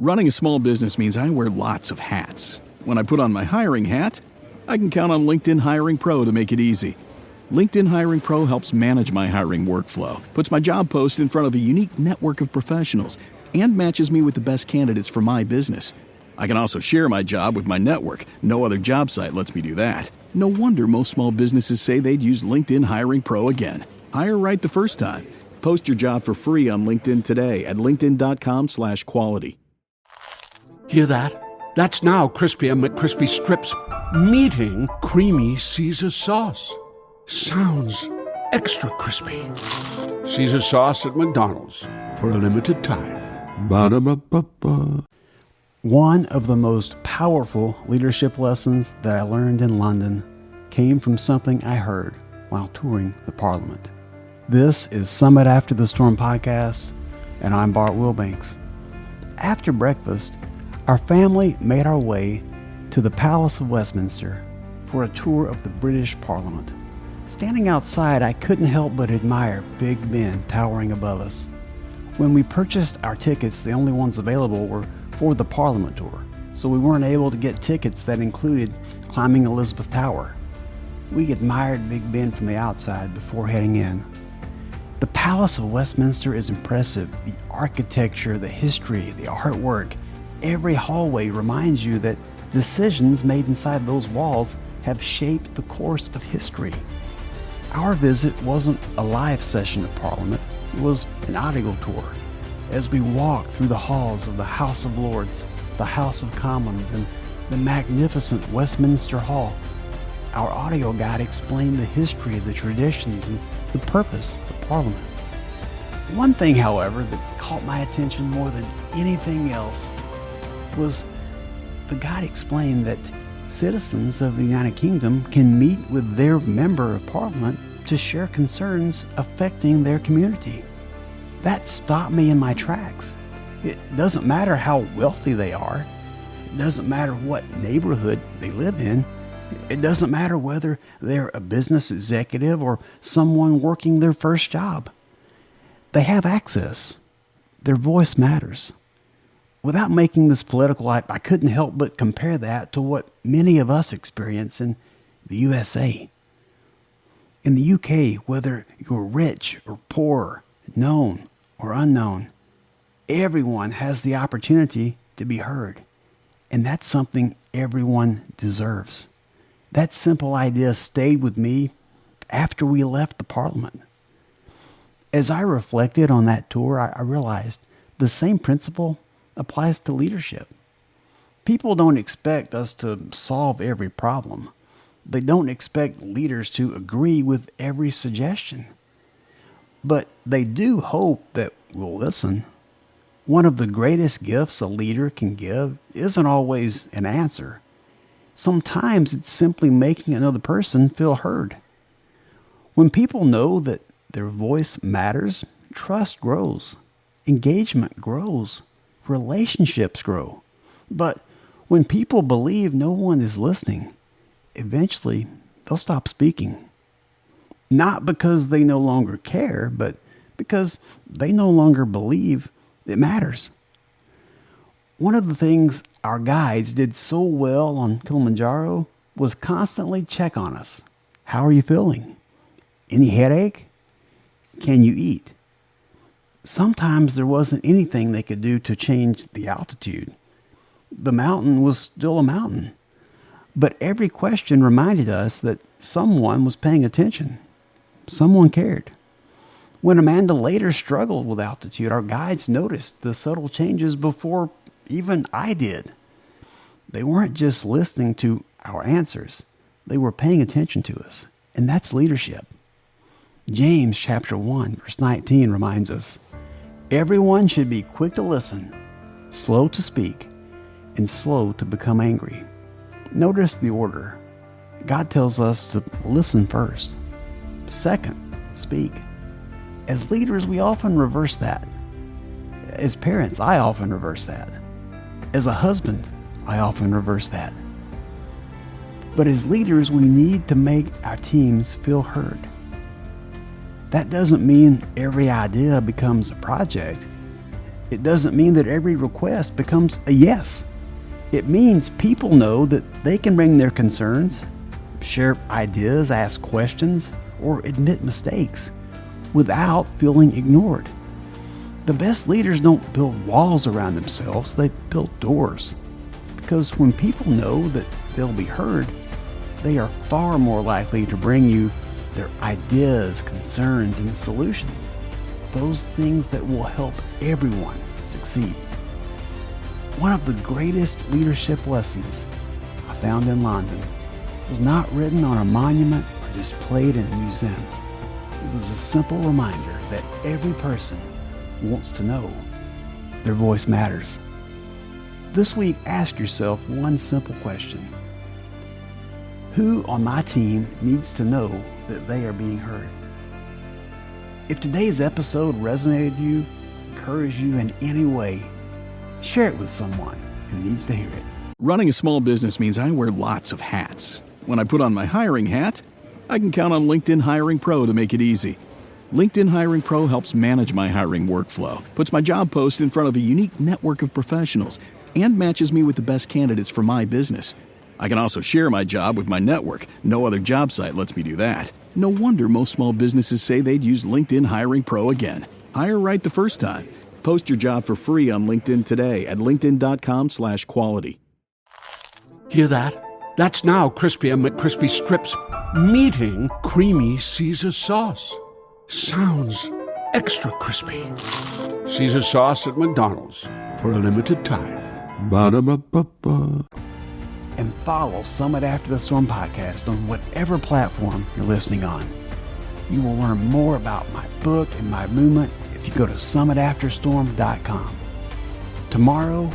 Running a small business means I wear lots of hats. When I put on my hiring hat, I can count on LinkedIn Hiring Pro to make it easy. LinkedIn Hiring Pro helps manage my hiring workflow, puts my job post in front of a unique network of professionals, and matches me with the best candidates for my business. I can also share my job with my network. No other job site lets me do that. No wonder most small businesses say they'd use LinkedIn Hiring Pro again. Hire right the first time. Post your job for free on LinkedIn today at linkedin.com/quality. Hear that? That's now Crispy and McCrispy Strips meeting Creamy Caesar Sauce. Sounds extra crispy. Caesar Sauce at McDonald's for a limited time. Ba-da-ba-ba-ba. One of the most powerful leadership lessons that I learned in London came from something I heard while touring the Parliament. This is Summit After the Storm podcast, and I'm Bart Wilbanks. After breakfast, our family made our way to the Palace of Westminster for a tour of the British Parliament. Standing outside, I couldn't help but admire Big Ben towering above us. When we purchased our tickets, the only ones available were for the Parliament tour, so we weren't able to get tickets that included climbing Elizabeth Tower. We admired Big Ben from the outside before heading in. The Palace of Westminster is impressive. The architecture, the history, the artwork, every hallway reminds you that decisions made inside those walls have shaped the course of history. Our visit wasn't a live session of Parliament, it was an audio tour. As we walked through the halls of the House of Lords, the House of Commons, and the magnificent Westminster Hall, our audio guide explained the history, the traditions, and the purpose of Parliament. One thing, however, that caught my attention more than anything else was the guide explained that citizens of the United Kingdom can meet with their member of Parliament to share concerns affecting their community. That stopped me in my tracks. It doesn't matter how wealthy they are. It doesn't matter what neighborhood they live in. It doesn't matter whether they're a business executive or someone working their first job. They have access. Their voice matters. Without making this political, I couldn't help but compare that to what many of us experience in the USA. In the UK, whether you're rich or poor, known or unknown, everyone has the opportunity to be heard. And that's something everyone deserves. That simple idea stayed with me after we left the Parliament. As I reflected on that tour, I realized the same principle applies to leadership. People don't expect us to solve every problem. They don't expect leaders to agree with every suggestion. But they do hope that we'll listen. One of the greatest gifts a leader can give isn't always an answer. Sometimes it's simply making another person feel heard. When people know that their voice matters, trust grows, engagement grows, relationships grow. But when people believe no one is listening, eventually they'll stop speaking. Not because they no longer care, but because they no longer believe it matters. One of the things our guides did so well on Kilimanjaro was constantly check on us. How are you feeling? Any headache? Can you eat? Sometimes there wasn't anything they could do to change the altitude. The mountain was still a mountain. But every question reminded us that someone was paying attention. Someone cared. When Amanda later struggled with altitude, our guides noticed the subtle changes before even I did. They weren't just listening to our answers. They were paying attention to us. And that's leadership. James chapter 1, verse 19 reminds us, everyone should be quick to listen, slow to speak, and slow to become angry. Notice the order. God tells us to listen first. Second, speak. As leaders, we often reverse that. As parents, I often reverse that. As a husband, I often reverse that. But as leaders, we need to make our teams feel heard. That doesn't mean every idea becomes a project. It doesn't mean that every request becomes a yes. It means people know that they can bring their concerns, share ideas, ask questions, or admit mistakes without feeling ignored. The best leaders don't build walls around themselves, they build doors. Because when people know that they'll be heard, they are far more likely to bring you their ideas, concerns, and solutions. Those things that will help everyone succeed. One of the greatest leadership lessons I found in London was not written on a monument or displayed in a museum. It was a simple reminder that every person wants to know their voice matters. This week, ask yourself one simple question. Who on my team needs to know that they are being heard? If today's episode resonated with you, encouraged you in any way, share it with someone who needs to hear it. Running a small business means I wear lots of hats. When I put on my hiring hat, I can count on LinkedIn Hiring Pro to make it easy. LinkedIn Hiring Pro helps manage my hiring workflow, puts my job post in front of a unique network of professionals, and matches me with the best candidates for my business. I can also share my job with my network. No other job site lets me do that. No wonder most small businesses say they'd use LinkedIn Hiring Pro again. Hire right the first time. Post your job for free on LinkedIn today at linkedin.com/quality. Hear that? That's now Crispy and McCrispy Strips meeting creamy Caesar sauce. Sounds extra crispy. Caesar sauce at McDonald's for a limited time. Ba-da-ba-ba-ba. And follow Summit After the Storm podcast on whatever platform you're listening on. You will learn more about my book and my movement if you go to summitafterstorm.com. Tomorrow,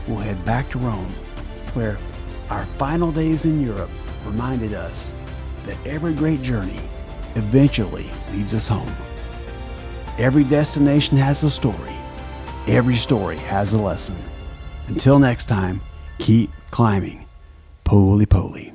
we'll head back to Rome, where our final days in Europe reminded us that every great journey eventually leads us home. Every destination has a story. Every story has a lesson. Until next time, keep climbing. Poly poly.